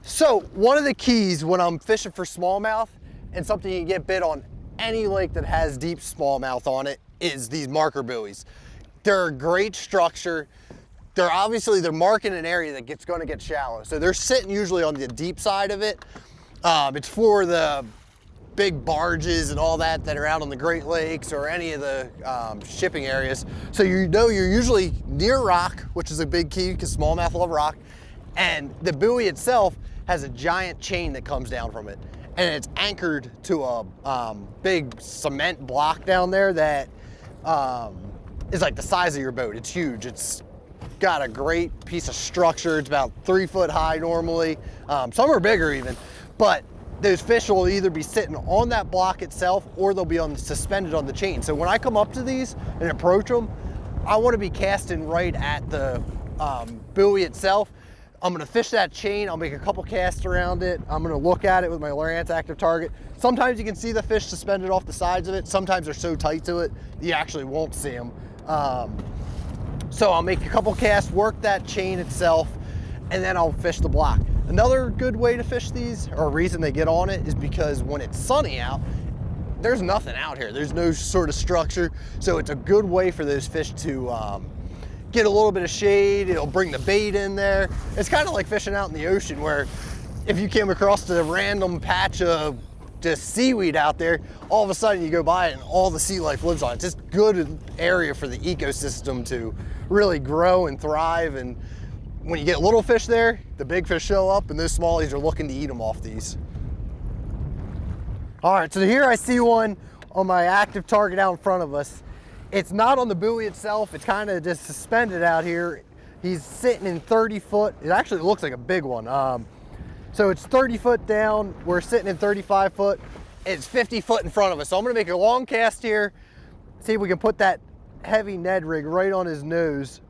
So one of the keys when I'm fishing for smallmouth, and something you can get bit on any lake that has deep smallmouth on it, is these marker buoys. They're a great structure. They're marking an area that going to get shallow. So they're sitting usually on the deep side of it. It's for the big barges and all that are out on the Great Lakes or any of the shipping areas. So you know you're usually near rock, which is a big key because smallmouth love rock. And the buoy itself has a giant chain that comes down from it. And it's anchored to a big cement block down there that is like the size of your boat. It's huge. It's got a great piece of structure. It's about 3 foot high normally. Some are bigger even, but those fish will either be sitting on that block itself or they'll be suspended on the chain. So when I come up to these and approach them, I want to be casting right at the buoy itself. I'm gonna fish that chain. I'll make a couple casts around it. I'm gonna look at it with my Lowrance active target. Sometimes you can see the fish suspended off the sides of it. Sometimes they're so tight to it, you actually won't see them. So I'll make a couple casts, work that chain itself, and then I'll fish the block. Another good way to fish these, or a reason they get on it, is because when it's sunny out, there's nothing out here. There's no sort of structure. So it's a good way for those fish to get a little bit of shade. It'll bring the bait in there. It's kind of like fishing out in the ocean, where if you came across a random patch of just seaweed out there, all of a sudden you go by it and all the sea life lives on it. It's just good area for the ecosystem to really grow and thrive. And when you get little fish there, the big fish show up and those smallies are looking to eat them off these. All right, so here I see one on my active target out in front of us. It's not on the buoy itself. It's kind of just suspended out here. He's sitting in 30 foot. It actually looks like a big one. So it's 30 foot down. We're sitting in 35 foot. It's 50 foot in front of us. So I'm gonna make a long cast here. See if we can put that heavy Ned rig right on his nose.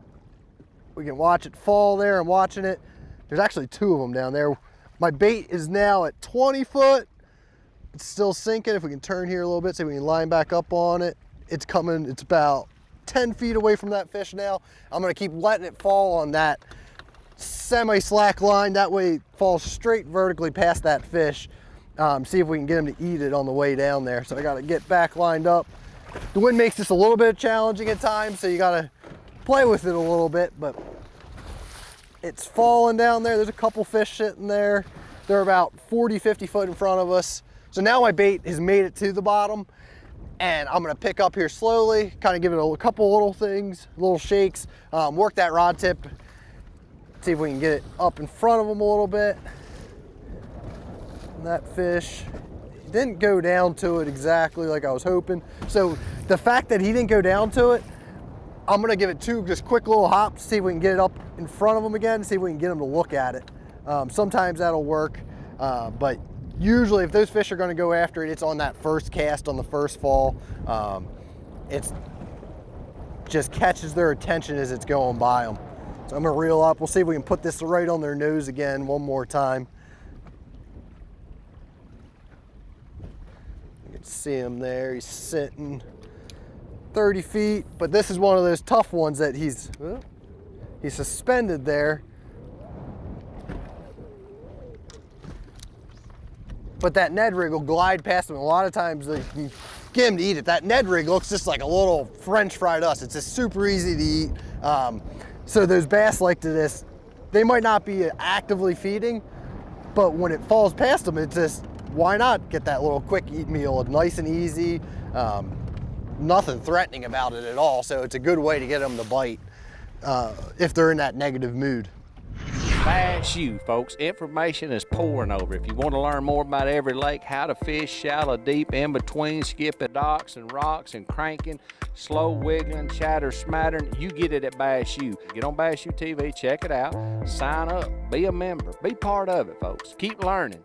We can watch it fall there. I'm watching it. There's actually 2 of them down there. My bait is now at 20 foot. It's still sinking. If we can turn here a little bit so we can line back up on it. It's coming, it's about 10 feet away from that fish now. I'm gonna keep letting it fall on that semi-slack line. That way it falls straight vertically past that fish. See if we can get him to eat it on the way down there. So I gotta get back lined up. The wind makes this a little bit challenging at times, so you gotta play with it a little bit, but it's falling down there. There's a couple fish sitting there. They're about 40, 50 foot in front of us. So now my bait has made it to the bottom. And I'm gonna pick up here slowly, kind of give it a couple little things, little shakes, work that rod tip, see if we can get it up in front of them a little bit. And that fish didn't go down to it exactly like I was hoping. So the fact that he didn't go down to it, I'm gonna give it 2 just quick little hops, see if we can get it up in front of him again, see if we can get him to look at it. Sometimes that'll work, but usually if those fish are gonna go after it, it's on that first cast on the first fall. It's just catches their attention as it's going by them. So I'm gonna reel up. We'll see if we can put this right on their nose again one more time. You can see him there, he's sitting 30 feet, but this is one of those tough ones that he's suspended there. But that Ned rig will glide past them. A lot of times they can get him to eat it. That Ned rig looks just like a little French fried us. It's just super easy to eat. So those bass like to this, they might not be actively feeding, but when it falls past them, it's just, why not get that little quick eat meal? It's nice and easy, nothing threatening about it at all. So it's a good way to get them to bite if they're in that negative mood. Bass U, folks. Information is pouring over. If you want to learn more about every lake, how to fish, shallow, deep, in between, skipping docks and rocks and cranking, slow wiggling, chatter, smattering, you get it at Bass U. Get on Bass U TV, check it out, sign up, be a member, be part of it, folks. Keep learning.